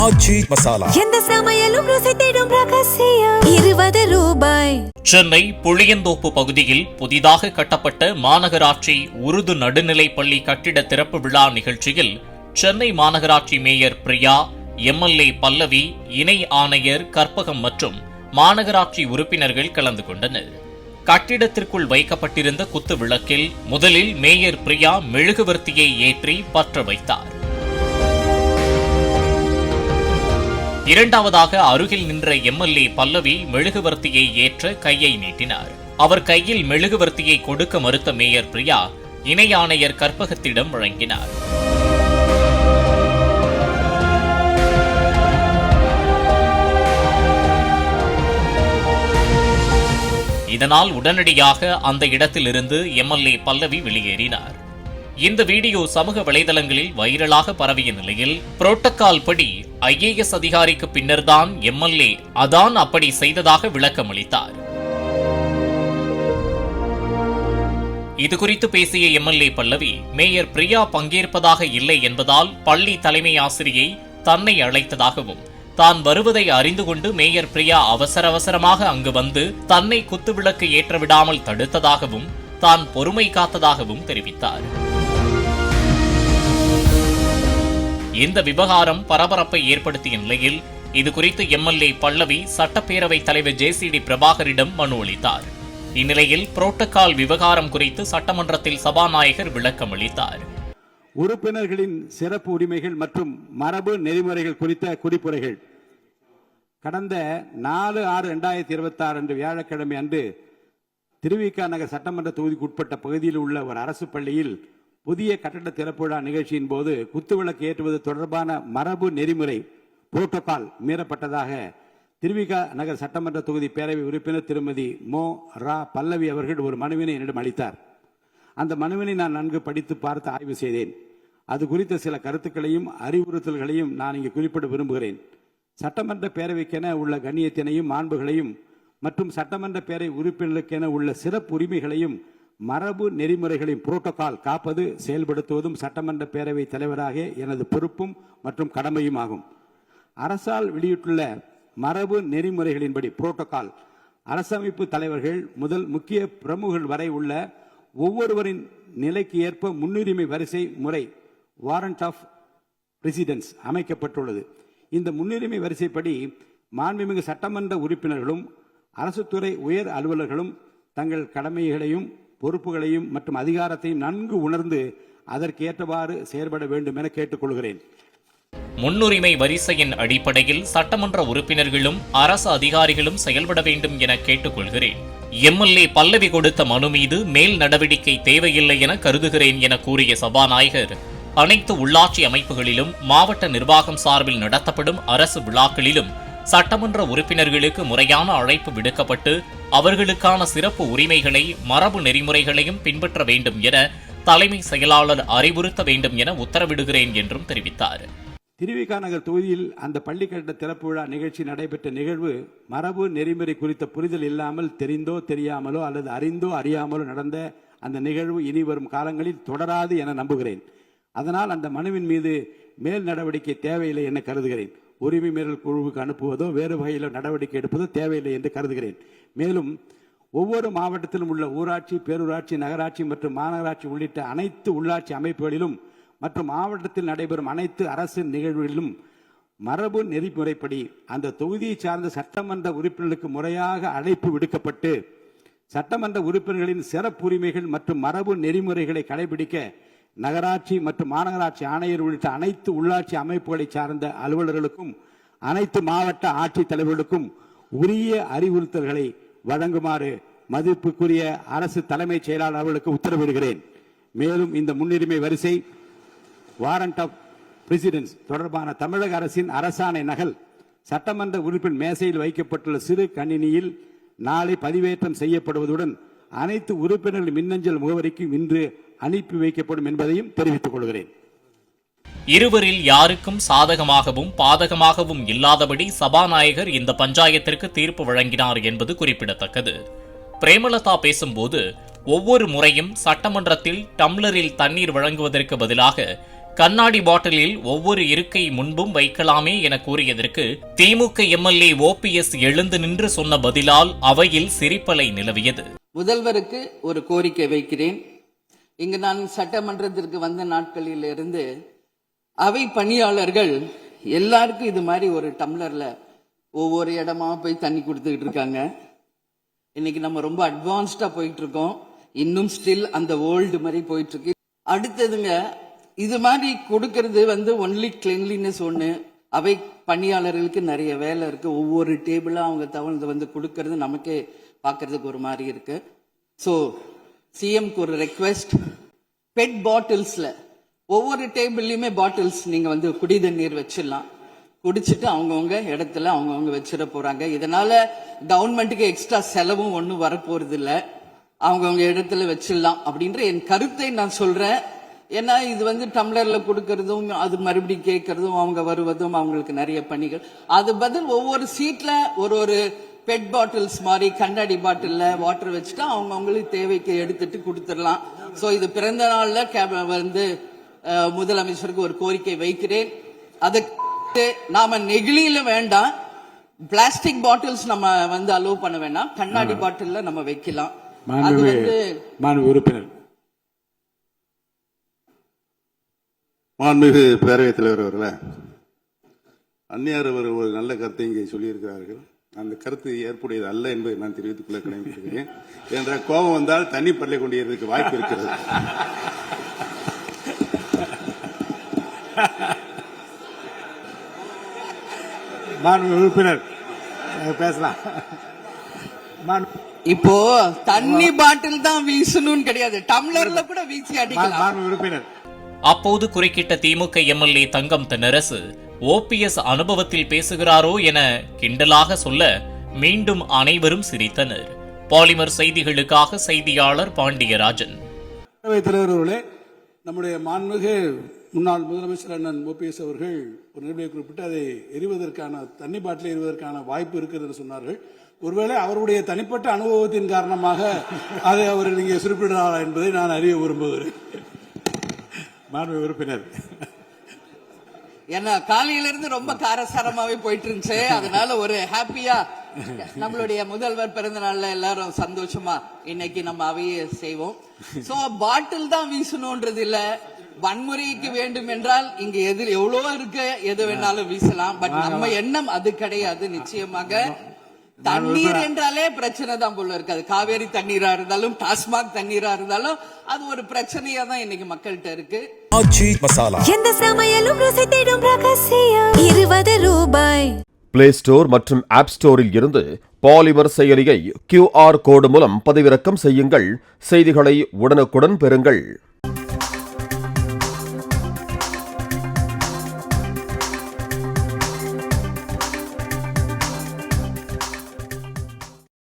ஆச்சி மசாலா எந்த சமையலும் ருசி தேடும் ரகசியம் 20 ரூபாய். சென்னை புளியந்தோப்பு பகுதியில் புதிதாக கட்டப்பட்ட மாநகராட்சி உருது நடுநிலைப்பள்ளி கட்டிட திறப்பு விழா நிகழ்ச்சியில் சென்னை மாநகராட்சி மேயர் பிரியா, எம்எல்ஏ பல்லவி, இணை ஆணையர் கற்பகம் மற்றும் மாநகராட்சி உறுப்பினர்கள் கலந்து கொண்டனர். கட்டிடத்திற்குள் வைக்கப்பட்டிருந்த குத்து விளக்கில் முதலில் மேயர் பிரியா மெழுகுவர்த்தியை ஏற்றி பற்ற வைத்தார். இரண்டாவதாக அருகில் நின்ற எம்எல்ஏ பல்லவி மெழுகுவர்த்தியை ஏற்ற கையை நீட்டினார். அவர் கையில் மெழுகுவர்த்தியை கொடுக்க மறுத்த மேயர் பிரியா இணை ஆணையர் கற்பகத்திடம் வழங்கினார். இதனால் உடனடியாக அந்த இடத்திலிருந்து எம்எல்ஏ பல்லவி வெளியேறினார். இந்த வீடியோ சமூக வலைதளங்களில் வைரலாக பரவிய நிலையில் புரோட்டோகால் படி ஐஏஎஸ் அதிகாரிக்கு பின்னர்தான் எம்எல்ஏ அதான் அப்படி செய்ததாக விளக்கம் அளித்தார். இதுகுறித்து பேசிய எம்எல்ஏ பல்லவி, மேயர் பிரியா பங்கேற்பதாக இல்லை என்பதால் பள்ளி தலைமை ஆசிரியை தன்னை அழைத்ததாகவும் தான் வருவதை அறிந்து கொண்டு மேயர் பிரியா அவசரமாக அங்கு வந்து தன்னை குத்துவிளக்கு ஏற்ற விடாமல் தடுத்ததாகவும் தான் பொறுமை காத்ததாகவும் தெரிவித்தார். இந்த விவகாரம் பரபரப்பை ஏற்படுத்திய நிலையில் இதுகுறித்து எம்எல்ஏ பல்லவி சட்டப்பேரவைத் தலைவர் ஜேசிடி பிரபாகரிடம் மனு அளித்தார். இந்நிலையில் புரோட்டோகால் விவகாரம் குறித்து சட்டமன்றத்தில் சபாநாயகர் விளக்கம் அளித்தார். உறுப்பினர்களின் சிறப்பு உரிமைகள் மற்றும் மரபு நெறிமுறைகள் குறித்த குறிப்புரைகள் கடந்த 4/6/2026 அன்று வியாழக்கிழமை அன்று திருவிக நகர் சட்டமன்ற தொகுதிக்கு உட்பட்ட பகுதியில் உள்ள ஒரு அரசு பள்ளியில் புதிய கட்டட திறப்பு விழா நிகழ்ச்சியின் போது குத்துவிளக்கு ஏற்றுவது தொடர்பான மரபு நெறிமுறை புரோட்டோகால் மீறப்பட்டதாக திருவிக நகர் சட்டமன்ற தொகுதி பேரவை உறுப்பினர் திருமதி மோ ரா பல்லவி அவர்கள் ஒரு மனுவினை என்னிடம் அளித்தார். அந்த மனுவினை நான் நன்கு படித்து பார்த்து ஆய்வு செய்தேன். அது குறித்த சில கருத்துக்களையும் அறிவுறுத்தல்களையும் நான் இங்கு குறிப்பிட விரும்புகிறேன். சட்டமன்ற பேரவைக்கென உள்ள கண்ணியத்தினையும் மாண்புகளையும் மற்றும் சட்டமன்ற பேரவை உறுப்பினர்களுக்கென உள்ள சிறப்பு உரிமைகளையும் மரபு நெறிமுறைகளையும் புரோட்டோகால் காப்பது செயல்படுத்துவதும் சட்டமன்ற பேரவை தலைவராக எனது பொறுப்பும் மற்றும் கடமையும் ஆகும். அரசால் வெளியிட்டுள்ள மரபு நெறிமுறைகளின்படி புரோட்டோகால் அரசமைப்பு தலைவர்கள் முதல் முக்கிய பிரமுகர்கள் வரை உள்ள ஒவ்வொருவரின் நிலைக்கு ஏற்ப முன்னுரிமை வரிசை முறை வாரண்ட் ஆஃப் பிரசிடென்ஸ் அமைக்கப்பட்டுள்ளது. இந்த முன்னுரிமை வரிசைப்படி மாண்புமிகு சட்டமன்ற உறுப்பினர்களும் அரசு துறை உயர் அலுவலர்களும் தங்கள் கடமைகளையும் பொறுப்புகளையும் மற்றும் அதிகாரத்தையும் நன்கு உணர்ந்து அதற்கு ஏற்றவாறு செயல்பட வேண்டும் என கேட்டுக்கொள்கிறேன். முன்னுரிமை வரிசையின் அடிப்படையில் சட்டமன்ற உறுப்பினர்களும் அரசு அதிகாரிகளும் செயல்பட வேண்டும் என கேட்டுக்கொள்கிறேன். எம்எல்ஏ பல்லவி கொடுத்த மனு மீது மேல் நடவடிக்கை தேவையில்லை என கருதுகிறேன் என கூறிய சபாநாயகர், அனைத்து உள்ளாட்சி அமைப்புகளிலும் மாவட்ட நிர்வாகம் சார்பில் நடத்தப்படும் அரசு விழாக்களிலும் சட்டமன்ற உறுப்பினர்களுக்கு முறையான அழைப்பு விடுக்கப்பட்டு அவர்களுக்கான சிறப்பு உரிமைகளை மரபு நெறிமுறைகளையும் பின்பற்ற வேண்டும் என தலைமை செயலாளர் அறிவுறுத்த வேண்டும் என உத்தரவிடுகிறேன் என்றும் தெரிவித்தார். திருவிக நகர் தொகுதியில் அந்த பள்ளி கட்ட திறப்பு விழா நிகழ்ச்சி நடைபெற்ற நிகழ்வு மரபு நெறிமுறை குறித்த புரிதல் இல்லாமல் தெரிந்தோ தெரியாமலோ அல்லது அறிந்தோ அறியாமலோ நடந்த அந்த நிகழ்வு இனி வரும் காலங்களில் தொடராது என நம்புகிறேன். அதனால் அந்த மனுவின் மீது மேல் நடவடிக்கை தேவையில்லை என கருதுகிறேன். உரிமை மீறல் குழுவுக்கு அனுப்புவதோ வேறு வகையில் நடவடிக்கை எடுப்பதோ தேவையில்லை என்று கருதுகிறேன். மேலும் ஒவ்வொரு மாவட்டத்திலும் உள்ள ஊராட்சி, பேரூராட்சி, நகராட்சி மற்றும் மாநகராட்சி உள்ளிட்ட அனைத்து உள்ளாட்சி அமைப்புகளிலும் மற்றும் மாவட்டத்தில் நடைபெறும் அனைத்து அரசு நிகழ்வுகளிலும் மரபு நெறிமுறைப்படி அந்த தொகுதியை சார்ந்த சட்டமன்ற உறுப்பினர்களுக்கு முறையாக அழைப்பு விடுக்கப்பட்டு சட்டமன்ற உறுப்பினர்களின் சிறப்பு உரிமைகள் மற்றும் மரபு நெறிமுறைகளை கடைபிடிக்க நகராட்சி மற்றும் மாநகராட்சி ஆணையர் உள்ளிட்ட அனைத்து உள்ளாட்சி அமைப்புகளை சார்ந்த அலுவலர்களுக்கும் அனைத்து மாவட்ட ஆட்சித் தலைவர்களுக்கும் உரிய அறிவுறுத்தல்களை வழங்குமாறு மதிப்புக்குரிய அரசு தலைமைச் செயலாளர் அவர்களுக்கு உத்தரவிடுகிறேன். மேலும் இந்த முன்னுரிமை வரிசை வாரண்ட் ஆஃப் பிரசிடென்ஸ் தொடர்பான தமிழக அரசின் அரசாணை நகல் சட்டமன்ற உறுப்பினர் மேசையில் வைக்கப்பட்டுள்ள சிறு கணினியில் நாளை பதிவேற்றம் செய்யப்படுவதுடன் அனைத்து உறுப்பினர்கள் மின்னஞ்சல் முகவரிக்கு இன்று அனுப்பி வைக்கப்படும் என்பதையும் தெரிவித்துக் கொள்கிறேன். இருவரில் யாருக்கும் சாதகமாகவும் பாதகமாகவும் இல்லாதபடி சபாநாயகர் இந்த பஞ்சாயத்திற்கு தீர்ப்பு வழங்கினார் என்பது குறிப்பிடத்தக்கது. பிரேமலதா பேசும்போது ஒவ்வொரு முறையும் சட்டமன்றத்தில் டம்ளரில் தண்ணீர் வழங்குவதற்கு பதிலாக கண்ணாடி பாட்டிலில் ஒவ்வொரு இருக்கை முன்பும் வைக்கலாமே என கூறியதற்கு திமுக எம்எல்ஏ ஓபிஎஸ் எழுந்து நின்று சொன்ன பதிலால் அவையில் சிரிப்பலை நிலவியது. முதல்வருக்கு ஒரு கோரிக்கை வைக்கிறேன். இங்கு நான் சட்டமன்றத்திற்கு வந்த நாட்களில் இருந்து அவை பணியாளர்கள் எல்லாருக்கும் இது மாதிரி ஒரு டம்ளர்ல ஒவ்வொரு இடமா போய் தண்ணி கொடுத்துக்கிட்டு இருக்காங்க. இன்னைக்கு நம்ம ரொம்ப அட்வான்ஸ்டா போயிட்டு இருக்கோம். இன்னும் ஸ்டில் அந்த ஓல்டு மாதிரி போயிட்டு இருக்கு. அடுத்ததுங்க, இது மாதிரி கொடுக்கறது ஒன்லி கிளீன்லினஸ் ஒண்ணு. அவை பணியாளர்களுக்கு நிறைய வேலை இருக்கு. ஒவ்வொரு டேபிளா அவங்க தவழ்ந்து கொடுக்கறது நமக்கே பார்க்கறதுக்கு ஒரு மாதிரி இருக்கு. ஸோ சிஎம்க்கு ஒரு ரெக்வெஸ்ட், பெட் பாட்டில்ஸ்ல ஒவ்வொரு டேபிள்லயுமே பாட்டில்ஸ் நீங்க குடி தண்ணீர் வச்சிடலாம். குடிச்சிட்டு அவங்கவுங்க இடத்துல அவங்கவுங்க வச்சிட போறாங்க. இதனால கவர்மெண்ட்டுக்கு எக்ஸ்ட்ரா செலவும் ஒன்றும் வரப்போறது இல்லை. அவங்கவுங்க இடத்துல வச்சிடலாம் அப்படின்ற என் கருத்தை நான் சொல்றேன். ஏன்னா இது டம்ளர்ல கொடுக்கறதும் அது மறுபடியும் கேட்கறதும் அவங்க வருவதும் அவங்களுக்கு நிறைய பணிகள். அது பதில் ஒவ்வொரு சீட்ல ஒரு பெட் பாட்டில்ஸ் மாதிரி கண்ணாடி பாட்டில்ல வாட்டர் வச்சுட்டா அவங்களுக்கு தேவைக்கு எடுத்துட்டு கொடுத்துடலாம். ஸோ இது பிறந்த நாள்ல முதலமைச்சருக்கு ஒரு கோரிக்கை வைக்கிறேன். அதுக்கு நாம நெகிழியில வேண்டாம், பிளாஸ்டிக் பாட்டில்ஸ் நம்ம அலோவ் பண்ண வேண்டாம், கண்ணாடி பாட்டில்ல நம்ம வைக்கலாம். மாண்புமிகு பேரவைத் தலைவர் அவர்களே, அந்நியார் அவர் ஒரு நல்ல கருத்தை இங்கே சொல்லியிருக்கிறார்கள். அந்த கருத்து ஏற்புடையது அல்ல என்பதை நான் தெரிவித்துக் கொள்ள கடமைப்பட்டிருக்கிறேன். என்ற கோபம் வந்தால் தண்ணி பல்லை கொண்டிருக்க வாய்ப்பு இருக்கிறது. உறுப்பினர் பேசலாம். இப்போ தண்ணி பாட்டில் தான் வீசணும்னு கிடையாது, டம்ளர்ல கூட வீசி அடிக்கலாம். உறுப்பினர் அப்போது குறுக்கிட்ட திமுக எம்எல்ஏ தங்கம் தென்னரசு ஓபிஎஸ் அனுபவத்தில் பேசுகிறாரோ என கிண்டலாக சொல்ல மீண்டும் அனைவரும் சிரித்தனர். பாலிமர் செய்திகளுக்காக செய்தியாளர் பாண்டியராஜன். தலைவர்களே, நம்முடைய மாண்புமிகு முன்னாள் முதலமைச்சர் அண்ணன் ஓபிஎஸ் அவர்கள் ஒரு நிலையை குறிப்பிட்டு அதை எரிவதற்கான தண்ணி பாட்டிலை எரிவதற்கான வாய்ப்பு இருக்கிறது சொன்னார்கள். ஒருவேளை அவருடைய தனிப்பட்ட அனுபவத்தின் காரணமாக அதை அவர் நீங்க குறிப்பிடுறாரா என்பதை நான் அறிய விரும்புகிறேன். மாண்புமிகு உறுப்பினர், ஏன்னா காலையில இருந்து ரொம்ப காரசாரமாவே போயிட்டு இருந்துச்சு. அதனால ஒரு ஹாப்பியா நம்மளுடைய முதல்வர் பிறந்த நாள்ல எல்லாரும் சந்தோஷமா இன்னைக்கு நம்ம அவையை செய்வோம். சோ பாட்டில் தான் வீசணும்ன்றது இல்ல, வன்முறைக்கு வேண்டும் என்றால் இங்க எவ்வளவோ இருக்கு, எது வேணாலும் வீசலாம். பட் நம்ம எண்ணம் அது கிடையாது. நிச்சயமாக தண்ணீர் என்றாலே பிரச்சனை தான் போல இருக்கு. அது காவேரி தண்ணீரா இருந்தாலும் டாஸ்மாக் தண்ணீரா இருந்தாலும் அது ஒரு பிரச்சனையா தான் இன்னைக்கு மக்கள்கிட்ட இருக்கு. எந்த சமையலும் ருசி தேடும் ரகசியம் 20 ரூபாய். பிளே ஸ்டோர் மற்றும் ஆப் ஸ்டோரில் இருந்து பாலிமர் செயலியை QR கோடு மூலம் பதிவிறக்கம் செய்யுங்கள். செய்திகளை உடனுக்குடன் பெறுங்கள்.